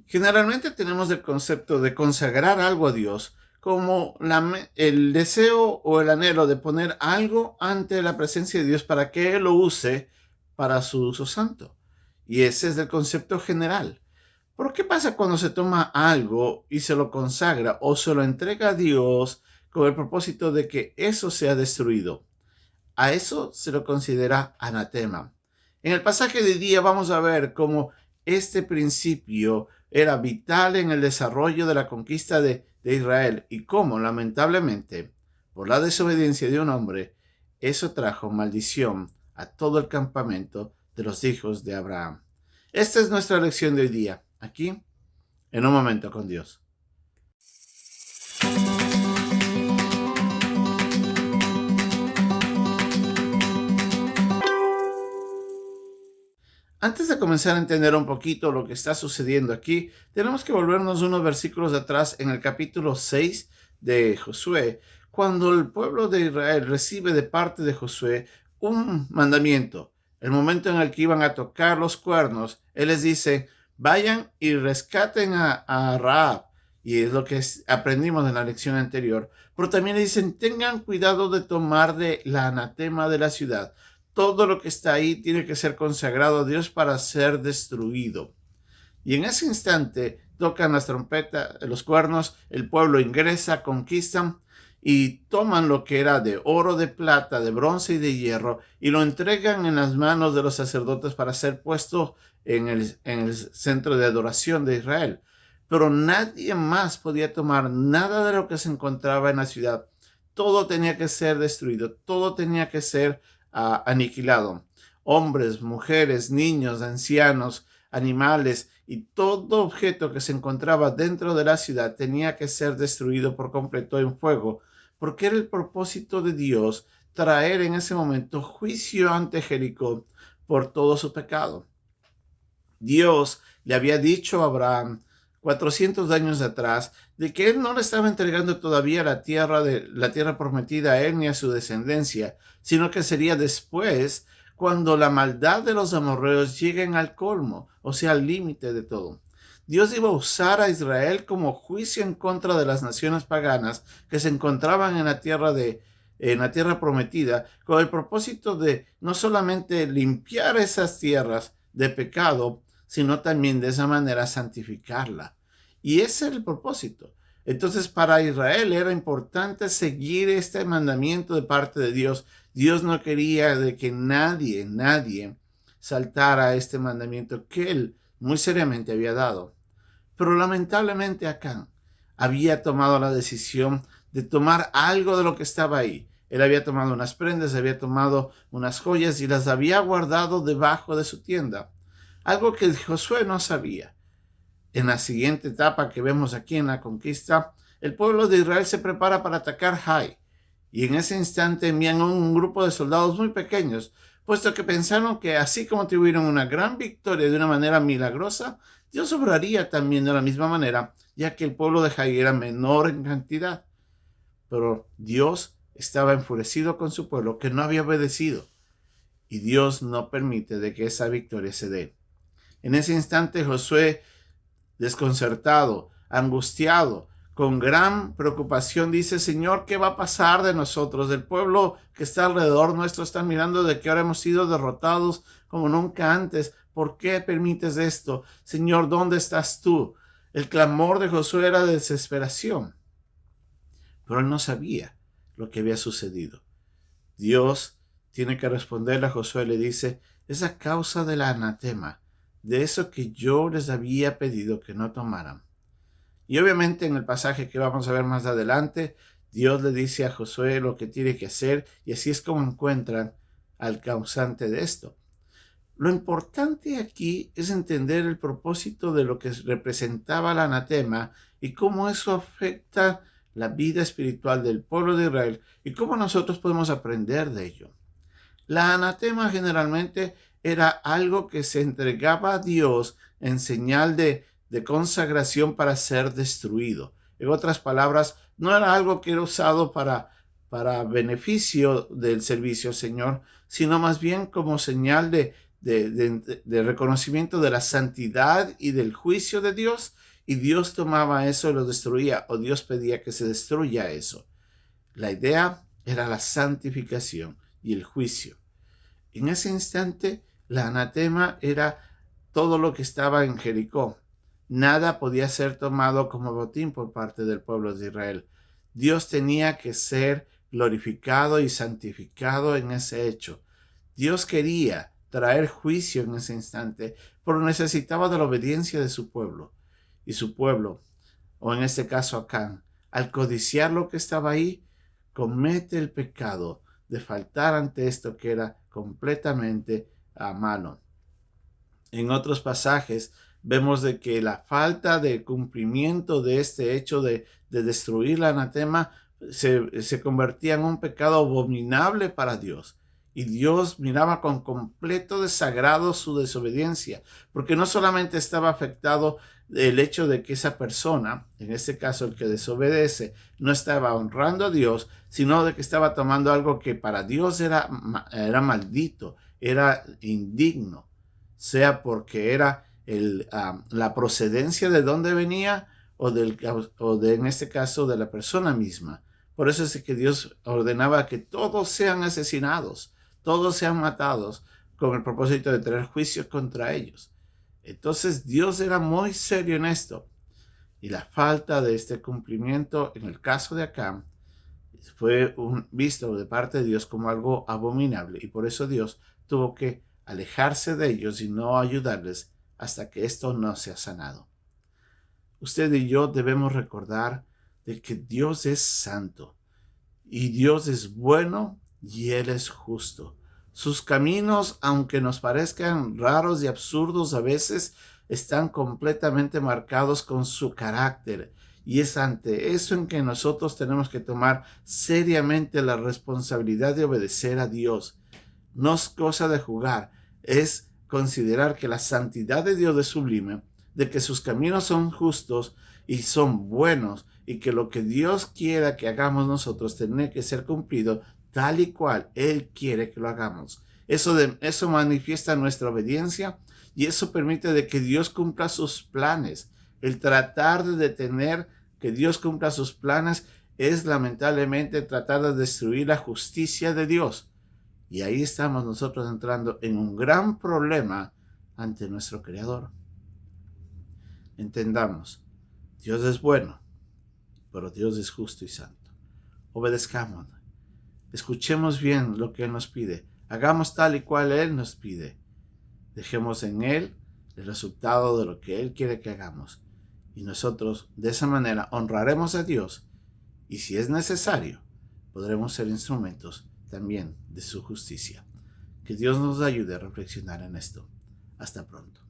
Generalmente tenemos el concepto de consagrar algo a Dios como el deseo o el anhelo de poner algo ante la presencia de Dios para que Él lo use para su uso santo. Y ese es el concepto general. ¿Pero qué pasa cuando se toma algo y se lo consagra o se lo entrega a Dios con el propósito de que eso sea destruido? A eso se lo considera anatema. En el pasaje de día vamos a ver cómo este principio era vital en el desarrollo de la conquista de Israel y cómo, lamentablemente, por la desobediencia de un hombre, eso trajo maldición a todo el campamento de los hijos de Abraham. Esta es nuestra lección de hoy día, aquí, en un momento con Dios. Antes de comenzar a entender un poquito lo que está sucediendo aquí, tenemos que volvernos unos versículos atrás en el capítulo 6 de Josué, cuando el pueblo de Israel recibe de parte de Josué un mandamiento. El momento en el que iban a tocar los cuernos, él les dice, vayan y rescaten a Rahab. Y es lo que aprendimos en la lección anterior. Pero también le dicen, tengan cuidado de tomar de la anatema de la ciudad. Todo lo que está ahí tiene que ser consagrado a Dios para ser destruido. Y en ese instante tocan las trompetas, los cuernos, el pueblo ingresa, conquistan y toman lo que era de oro, de plata, de bronce y de hierro y lo entregan en las manos de los sacerdotes para ser puesto en el centro de adoración de Israel. Pero nadie más podía tomar nada de lo que se encontraba en la ciudad. Todo tenía que ser destruido, todo tenía que ser aniquilado. Hombres, mujeres, niños, ancianos, animales y todo objeto que se encontraba dentro de la ciudad tenía que ser destruido por completo en fuego, porque era el propósito de Dios traer en ese momento juicio ante Jericó por todo su pecado. Dios le había dicho a Abraham 400 años atrás de que él no le estaba entregando todavía la tierra prometida a él ni a su descendencia, sino que sería después cuando la maldad de los amorreos lleguen al colmo, o sea, al límite de todo. Dios iba a usar a Israel como juicio en contra de las naciones paganas que se encontraban en la tierra prometida, con el propósito de no solamente limpiar esas tierras de pecado, sino también de esa manera santificarla. Y ese era el propósito. Entonces, para Israel era importante seguir este mandamiento de parte de Dios. Dios no quería de que nadie saltara este mandamiento que él muy seriamente había dado. Pero lamentablemente Acán había tomado la decisión de tomar algo de lo que estaba ahí. Él había tomado unas prendas, había tomado unas joyas y las había guardado debajo de su tienda. Algo que Josué no sabía. En la siguiente etapa que vemos aquí en la conquista, el pueblo de Israel se prepara para atacar Jai. Y en ese instante envían un grupo de soldados muy pequeños, puesto que pensaron que así como tuvieron una gran victoria de una manera milagrosa, Dios obraría también de la misma manera, ya que el pueblo de Jai era menor en cantidad. Pero Dios estaba enfurecido con su pueblo que no había obedecido, y Dios no permite de que esa victoria se dé. En ese instante Josué, desconcertado, angustiado, con gran preocupación, dice, Señor, ¿qué va a pasar de nosotros? El pueblo que está alrededor nuestro está mirando de que ahora hemos sido derrotados como nunca antes. ¿Por qué permites esto? Señor, ¿dónde estás tú? El clamor de Josué era de desesperación, pero él no sabía lo que había sucedido. Dios tiene que responderle a Josué, le dice, es a causa del anatema, de eso que yo les había pedido que no tomaran. Y obviamente en el pasaje que vamos a ver más adelante, Dios le dice a Josué lo que tiene que hacer y así es como encuentran al causante de esto. Lo importante aquí es entender el propósito de lo que representaba el anatema y cómo eso afecta la vida espiritual del pueblo de Israel y cómo nosotros podemos aprender de ello. La anatema generalmente era algo que se entregaba a Dios en señal de consagración para ser destruido. En otras palabras, no era algo que era usado para beneficio del servicio al Señor, sino más bien como señal de reconocimiento de la santidad y del juicio de Dios, y Dios tomaba eso y lo destruía, o Dios pedía que se destruya eso. La idea era la santificación y el juicio. En ese instante, la anatema era todo lo que estaba en Jericó. Nada podía ser tomado como botín por parte del pueblo de Israel. Dios tenía que ser glorificado y santificado en ese hecho. Dios quería traer juicio en ese instante, pero necesitaba de la obediencia de su pueblo. Y su pueblo, o en este caso Acán, al codiciar lo que estaba ahí, comete el pecado de faltar ante esto que era completamente malo. En otros pasajes vemos de que la falta de cumplimiento de este hecho de destruir la anatema se convertía en un pecado abominable para Dios. Y Dios miraba con completo desagrado su desobediencia, porque no solamente estaba afectado el hecho de que esa persona, en este caso el que desobedece, no estaba honrando a Dios, sino de que estaba tomando algo que para Dios era maldito, era indigno, sea porque era la procedencia de dónde venía o en este caso de la persona misma. Por eso es que Dios ordenaba que todos sean asesinados, todos sean matados, con el propósito de traer juicio contra ellos. Entonces Dios era muy serio en esto, y la falta de este cumplimiento en el caso de Acán fue visto de parte de Dios como algo abominable, y por eso Dios tuvo que alejarse de ellos y no ayudarles hasta que esto no sea sanado. Usted y yo debemos recordar de que Dios es santo y Dios es bueno y Él es justo. Sus caminos, aunque nos parezcan raros y absurdos a veces, están completamente marcados con su carácter. Y es ante eso en que nosotros tenemos que tomar seriamente la responsabilidad de obedecer a Dios. No es cosa de jugar, es considerar que la santidad de Dios es sublime, de que sus caminos son justos y son buenos, y que lo que Dios quiera que hagamos nosotros tiene que ser cumplido tal y cual Él quiere que lo hagamos. Eso manifiesta nuestra obediencia, y eso permite de que Dios cumpla sus planes. El tratar de detener que Dios cumpla sus planes es lamentablemente tratar de destruir la justicia de Dios. Y ahí estamos nosotros entrando en un gran problema ante nuestro Creador. Entendamos, Dios es bueno, pero Dios es justo y santo. Obedezcámoslo. Escuchemos bien lo que Él nos pide. Hagamos tal y cual Él nos pide. Dejemos en Él el resultado de lo que Él quiere que hagamos. Y nosotros de esa manera honraremos a Dios, y si es necesario, podremos ser instrumentos también de su justicia. Que Dios nos ayude a reflexionar en esto. Hasta pronto.